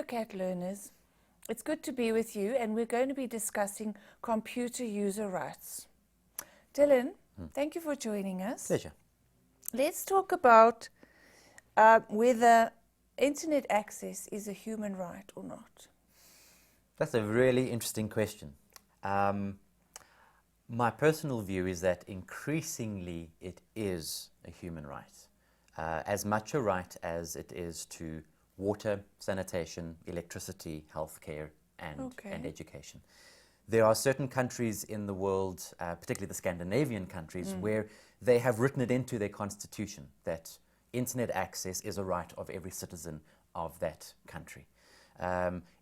CAT learners. It's good to be with you, and we're going to be discussing computer user rights. Dylan, thank you for joining us. Pleasure. Let's talk about whether internet access is a human right or not. That's a really interesting question. My personal view is that increasingly it is a human right, as much a right as it is to water, sanitation, electricity, healthcare, and education. There are certain countries in the world, particularly the Scandinavian countries, where they have written it into their constitution that internet access is a right of every citizen of that country.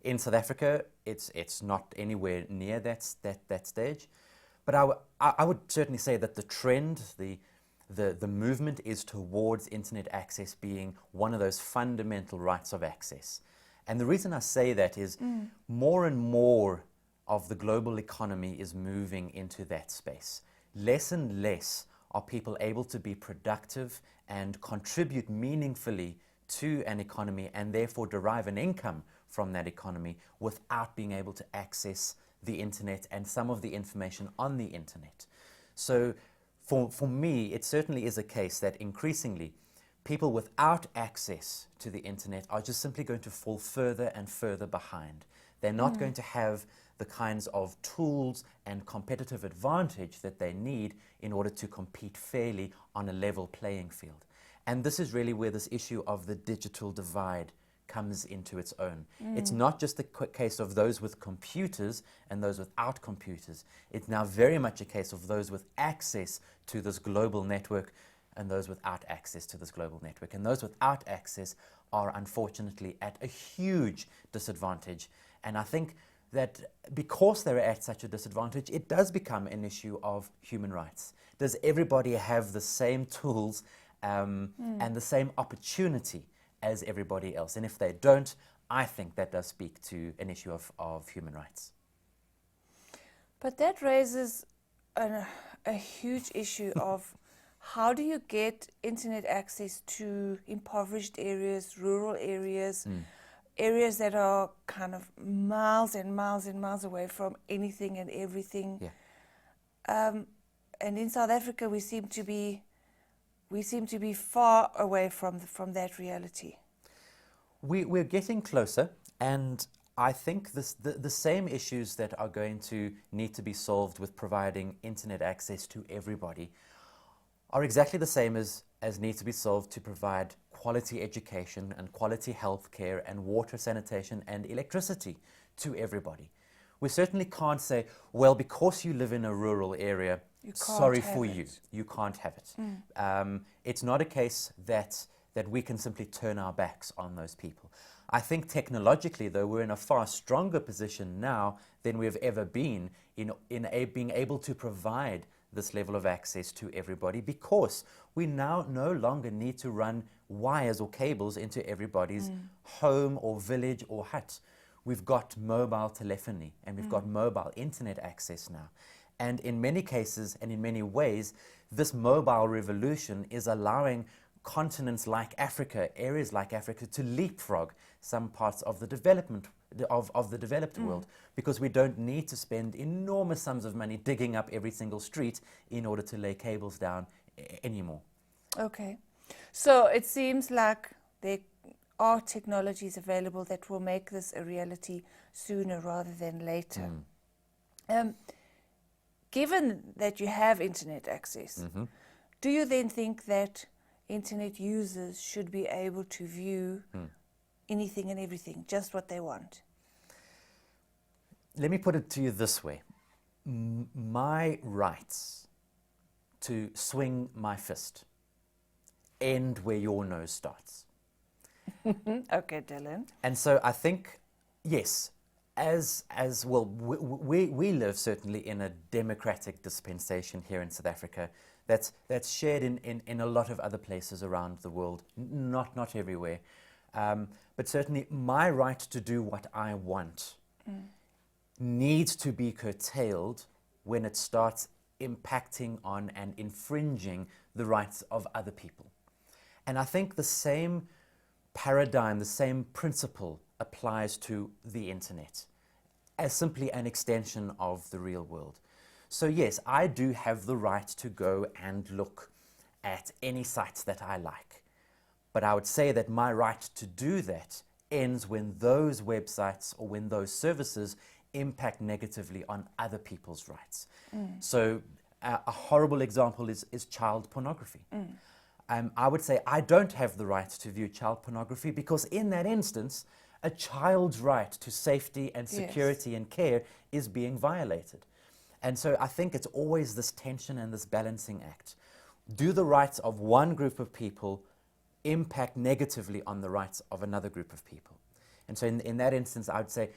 In South Africa, it's not anywhere near that stage, but I would certainly say that the trend, the movement is towards internet access being one of those fundamental rights of access. And the reason I say that is more and more of the global economy is moving into that space. Less and less are people able to be productive and contribute meaningfully to an economy and therefore derive an income from that economy without being able to access the internet and some of the information on the internet. So for me, it certainly is a case that increasingly people without access to the internet are just simply going to fall further and further behind. They're not going to have the kinds of tools and competitive advantage that they need in order to compete fairly on a level playing field. And this is really where this issue of the digital divide comes into its own. It's not just the case of those with computers and those without computers. It's now very much a case of those with access to this global network and those without access to this global network. And those without access are unfortunately at a huge disadvantage. And I think that because they're at such a disadvantage, it does become an issue of human rights. Does everybody have the same tools and the same opportunity as everybody else? And if they don't, I think that does speak to an issue of human rights. But that raises a huge issue of how do you get internet access to impoverished areas, rural areas, areas that are kind of miles and miles and miles away from anything and everything. Yeah. And in South Africa, we seem to be far away from that reality. We're getting closer, and I think the same issues that are going to need to be solved with providing internet access to everybody are exactly the same as need to be solved to provide quality education and quality health care and water, sanitation and electricity to everybody. We certainly can't say, well, because you live in a rural area, sorry for you, you can't have it. It's not a case that we can simply turn our backs on those people. I think technologically, though, we're in a far stronger position now than we've ever been in being able to provide this level of access to everybody, because we now no longer need to run wires or cables into everybody's home or village or hut. We've got mobile telephony and we've got mobile internet access now. And in many cases and in many ways, this mobile revolution is allowing continents like Africa, areas like Africa, to leapfrog some parts of the development of the developed world, because we don't need to spend enormous sums of money digging up every single street in order to lay cables down anymore. Okay. So it seems like there are technologies available that will make this a reality sooner rather than later. Given that you have internet access, do you then think that internet users should be able to view anything and everything, just what they want? Let me put it to you this way. My rights to swing my fist end where your nose starts. Okay, Dylan. And so I think, yes, as well, we live certainly in a democratic dispensation here in South Africa that's shared in a lot of other places around the world, not everywhere. But certainly my right to do what I want needs to be curtailed when it starts impacting on and infringing the rights of other people. And I think the same paradigm, the same principle applies to the internet as simply an extension of the real world. So yes, I do have the right to go and look at any sites that I like. But I would say that my right to do that ends when those websites or when those services impact negatively on other people's rights. So a horrible example is child pornography. I would say I don't have the right to view child pornography because in that instance, a child's right to safety and security and care is being violated. And so I think it's always this tension and this balancing act. Do the rights of one group of people impact negatively on the rights of another group of people? And so in that instance, I would say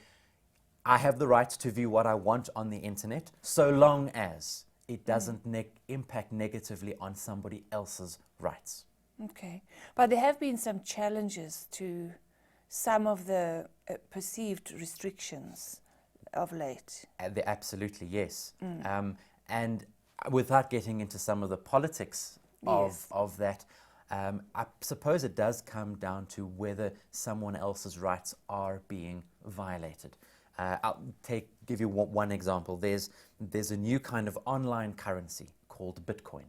I have the right to view what I want on the internet so long as it doesn't impact negatively on somebody else's rights. Okay. But there have been some challenges to some of the perceived restrictions of late. Absolutely, yes. And without getting into some of the politics of that, I suppose it does come down to whether someone else's rights are being violated. I'll give you one example. There's a new kind of online currency called Bitcoin,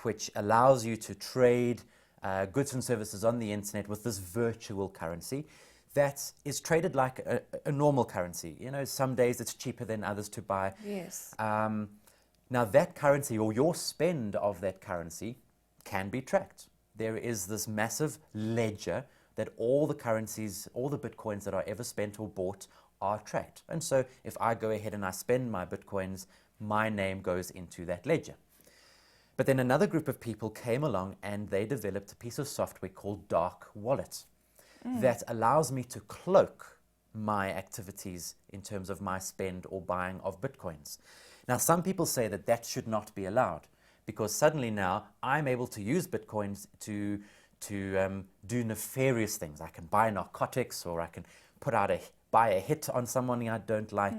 which allows you to trade goods and services on the internet with this virtual currency that is traded like a normal currency. You know, some days it's cheaper than others to buy. Yes. Now that currency or your spend of that currency can be tracked. There is this massive ledger that all the currencies, all the Bitcoins that are ever spent or bought are tracked. And so if I go ahead and I spend my Bitcoins, my name goes into that ledger. But then another group of people came along and they developed a piece of software called Dark Wallet that allows me to cloak my activities in terms of my spend or buying of Bitcoins. Now, some people say that that should not be allowed because suddenly now I'm able to use Bitcoins to do nefarious things. I can buy narcotics or I can buy a hit on someone I don't like.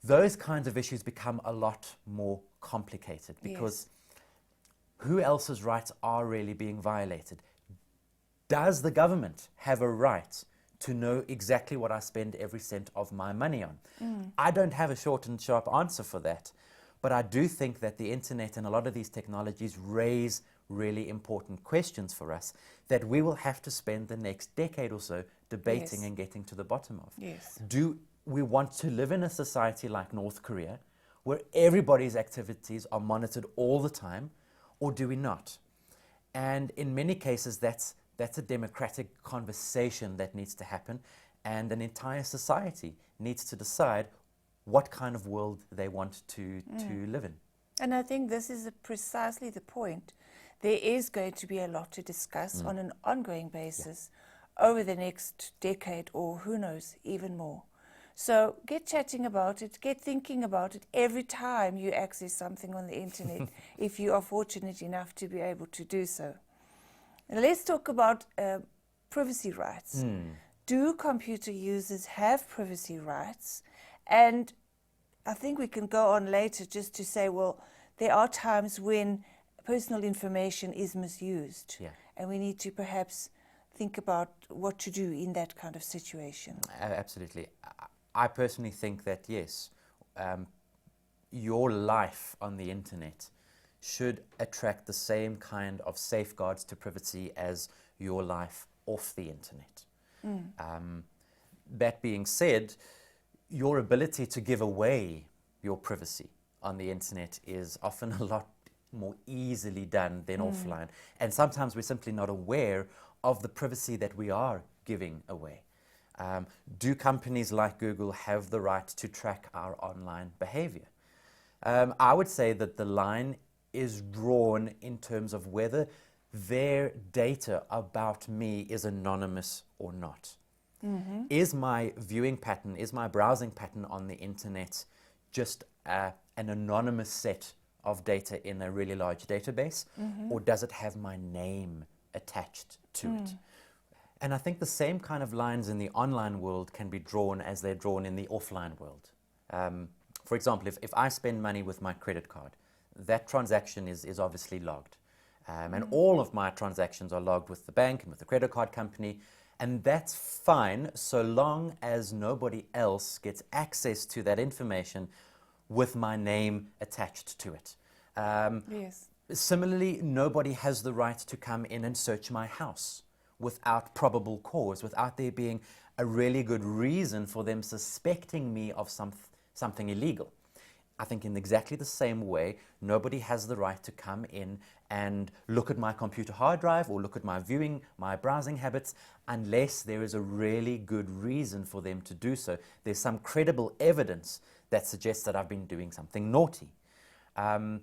Those kinds of issues become a lot more complicated because who else's rights are really being violated? Does the government have a right to know exactly what I spend every cent of my money on? I don't have a short and sharp answer for that, but I do think that the internet and a lot of these technologies raise really important questions for us that we will have to spend the next decade or so debating and getting to the bottom of. Do we want to live in a society like North Korea where everybody's activities are monitored all the time, or do we not? And in many cases, that's a democratic conversation that needs to happen, and an entire society needs to decide what kind of world they want to live in. And I think this is precisely the point. There is going to be a lot to discuss on an ongoing basis over the next decade, or who knows, even more. So get chatting about it, get thinking about it every time you access something on the internet, if you are fortunate enough to be able to do so. Now let's talk about privacy rights. Do computer users have privacy rights? And I think we can go on later just to say, well, there are times when personal information is misused, and we need to perhaps think about what to do in that kind of situation. Absolutely. I personally think that, yes, your life on the internet should attract the same kind of safeguards to privacy as your life off the internet. That being said, your ability to give away your privacy on the internet is often a lot more easily done than offline. And sometimes we're simply not aware of the privacy that we are giving away. Do companies like Google have the right to track our online behavior? I would say that the line is drawn in terms of whether their data about me is anonymous or not. Is my viewing pattern, is my browsing pattern on the internet just an anonymous set of data in a really large database, or does it have my name attached to it? And I think the same kind of lines in the online world can be drawn as they're drawn in the offline world. For example, if I spend money with my credit card, that transaction is obviously logged. And all of my transactions are logged with the bank and with the credit card company. And that's fine so long as nobody else gets access to that information with my name attached to it. Yes. Similarly, nobody has the right to come in and search my house without probable cause, without there being a really good reason for them suspecting me of something illegal. I think in exactly the same way, nobody has the right to come in and look at my computer hard drive or look at my browsing habits, unless there is a really good reason for them to do so. There's some credible evidence that suggests that I've been doing something naughty. And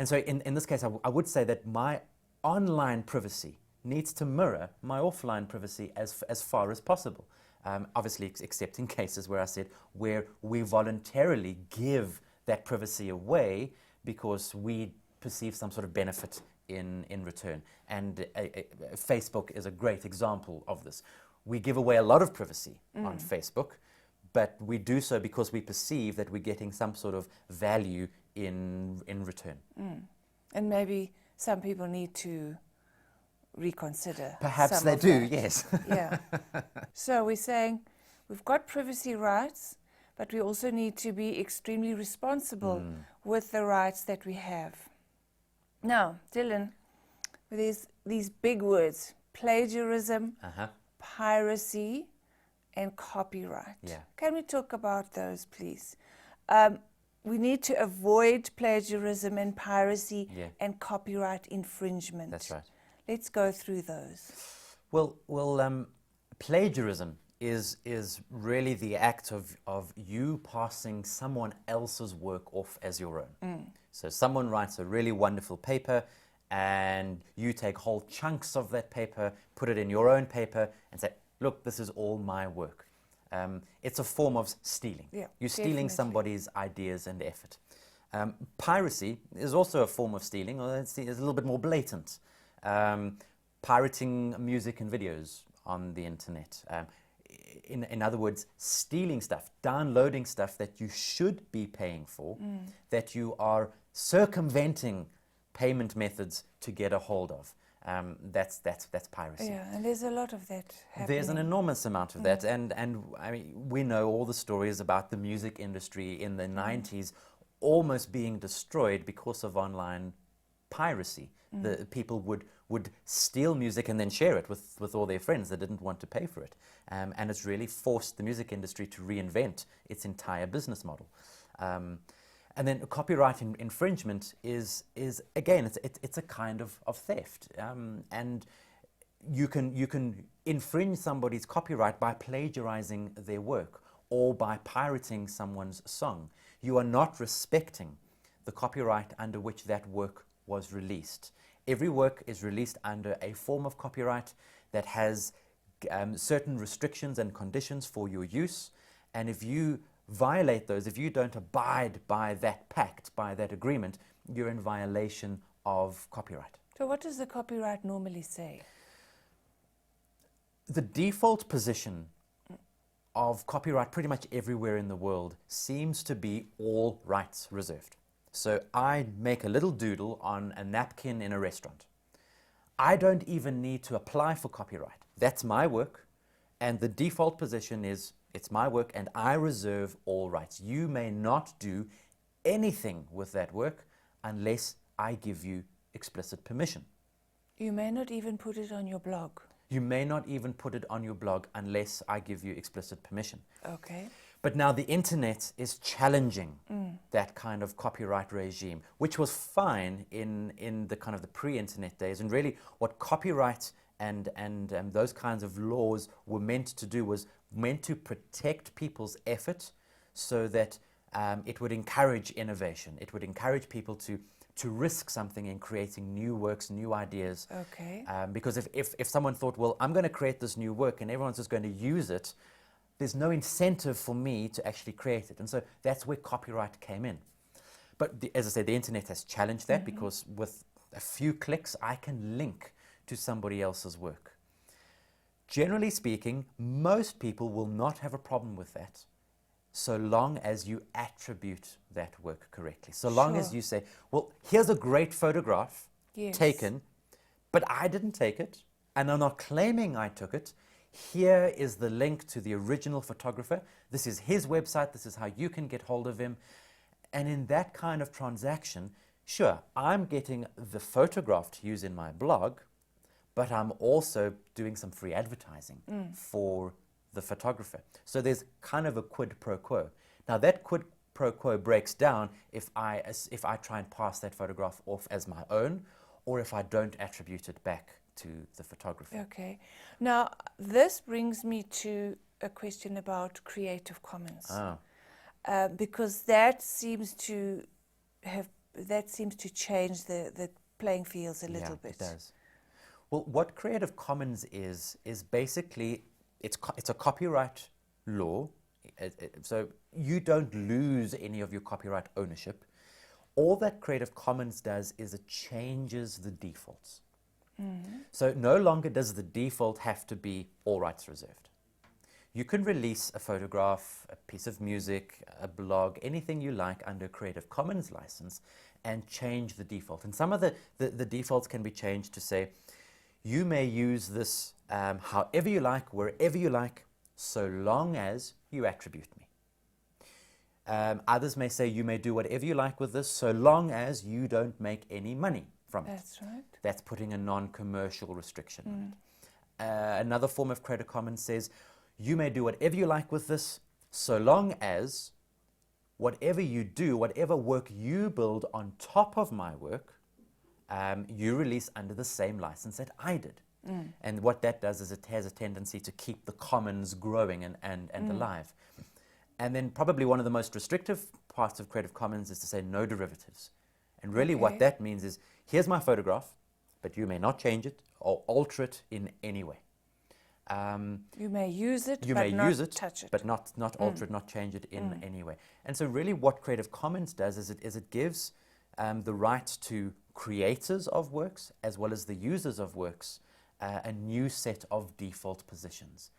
so in this case, I would say that my online privacy needs to mirror my offline privacy as far as possible. Obviously, except in cases where I said where we voluntarily give that privacy away because we perceive some sort of benefit in return. And Facebook is a great example of this. We give away a lot of privacy on Facebook, but we do so because we perceive that we're getting some sort of value in return. And maybe some people need to reconsider. Perhaps they do, yes. Yeah. So we're saying we've got privacy rights, but we also need to be extremely responsible with the rights that we have. Now, Dylan, there's these big words: plagiarism, piracy, and copyright. Yeah. Can we talk about those, please? We need to avoid plagiarism and piracy and copyright infringement. That's right. Let's go through those. Well, plagiarism is really the act of you passing someone else's work off as your own. So someone writes a really wonderful paper, and you take whole chunks of that paper, put it in your own paper, and say, look, this is all my work. It's a form of stealing. Yeah, You're stealing somebody's ideas and effort. Piracy is also a form of stealing, although it's a little bit more blatant. Pirating music and videos on the internet. In other words, stealing stuff, downloading stuff that you should be paying for, that you are circumventing payment methods to get a hold of. That's piracy. Yeah, and there's a lot of that happening. There's an enormous amount of that, and I mean, we know all the stories about the music industry in the 90s almost being destroyed because of online piracy. The people would steal music and then share it with all their friends that didn't want to pay for it, and it's really forced the music industry to reinvent its entire business model. And then copyright infringement is again, it's a kind of theft, and you can infringe somebody's copyright by plagiarizing their work or by pirating someone's song. You are not respecting the copyright under which that work was released. Every work is released under a form of copyright that has certain restrictions and conditions for your use, and if you violate those, if you don't abide by that pact, by that agreement, you're in violation of copyright. So what does the copyright normally say? The default position of copyright pretty much everywhere in the world seems to be all rights reserved. So I make a little doodle on a napkin in a restaurant. I don't even need to apply for copyright. That's my work, and the default position is it's my work and I reserve all rights. You may not do anything with that work unless I give you explicit permission. You may not even put it on your blog. You may not even put it on your blog unless I give you explicit permission. Okay. But now the internet is challenging that kind of copyright regime, which was fine in the kind of the pre-internet days. And really what copyright and those kinds of laws were meant to do was meant to protect people's effort so that it would encourage innovation. It would encourage people to risk something in creating new works, new ideas. Okay. Because if someone thought, well, I'm going to create this new work and everyone's just going to use it, there's no incentive for me to actually create it. And so that's where copyright came in. But as I said, the internet has challenged that because with a few clicks, I can link to somebody else's work. Generally speaking, most people will not have a problem with that so long as you attribute that work correctly. So long as you say, well, here's a great photograph taken but I didn't take it, and I'm not claiming I took it. Here is the link to the original photographer. This is his website. This is how you can get hold of him. And in that kind of transaction, sure, I'm getting the photograph to use in my blog, but I'm also doing some free advertising for the photographer. So there's kind of a quid pro quo. Now that quid pro quo breaks down if I try and pass that photograph off as my own, or if I don't attribute it back to the photographer. Okay. Now, this brings me to a question about Creative Commons. Because that seems to change the playing fields a little bit. It does. Well, what Creative Commons is basically, it's a copyright law. So you don't lose any of your copyright ownership. All that Creative Commons does is it changes the defaults. So no longer does the default have to be all rights reserved. You can release a photograph, a piece of music, a blog, anything you like under Creative Commons license and change the default. And some of the defaults can be changed to say, you may use this however you like, wherever you like, so long as you attribute me. Others may say you may do whatever you like with this, so long as you don't make any money from it. That's right. That's putting a non-commercial restriction on it. Another form of Creative Commons says, you may do whatever you like with this, so long as whatever you do, whatever work you build on top of my work, you release under the same license that I did. And what that does is it has a tendency to keep the commons growing and alive. And then probably one of the most restrictive parts of Creative Commons is to say no derivatives. And really what that means is, here's my photograph, but you may not change it or alter it in any way. You may use it, you but may not use it, touch it. but not alter it, not change it in any way. And so really what Creative Commons does is it gives the right to creators of works as well as the users of works a new set of default positions,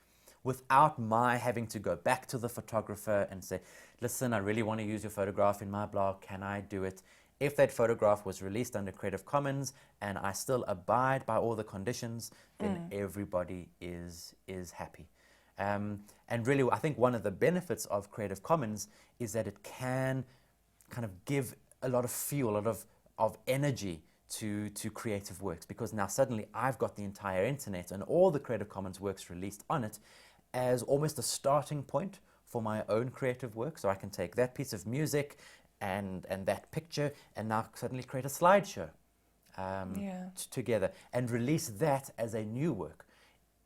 without my having to go back to the photographer and say, listen, I really want to use your photograph in my blog, can I do it? If that photograph was released under Creative Commons and I still abide by all the conditions, then everybody is happy. And really, I think one of the benefits of Creative Commons is that it can kind of give a lot of fuel, a lot of energy to creative works, because now suddenly I've got the entire internet and all the Creative Commons works released on it as almost a starting point for my own creative work. So I can take that piece of music and that picture and now suddenly create a slideshow together and release that as a new work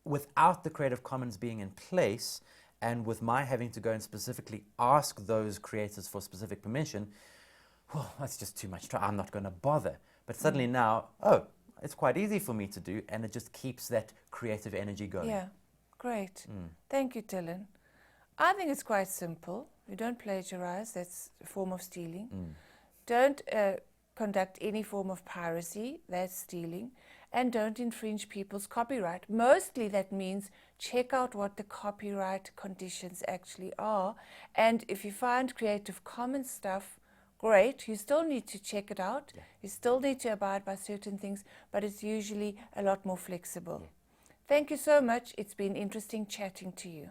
without the Creative Commons being in place, and with my having to go and specifically ask those creators for specific permission. Well, that's just too much trouble. I'm not going to bother. But suddenly now, it's quite easy for me to do, and it just keeps that creative energy going. Yeah, great. Thank you, Dylan. I think it's quite simple. You don't plagiarize, that's a form of stealing. Don't conduct any form of piracy, that's stealing. And don't infringe people's copyright. Mostly that means check out what the copyright conditions actually are. And if you find Creative Commons stuff, great, you still need to check it out. Yeah. You still need to abide by certain things, but it's usually a lot more flexible. Yeah. Thank you so much. It's been interesting chatting to you.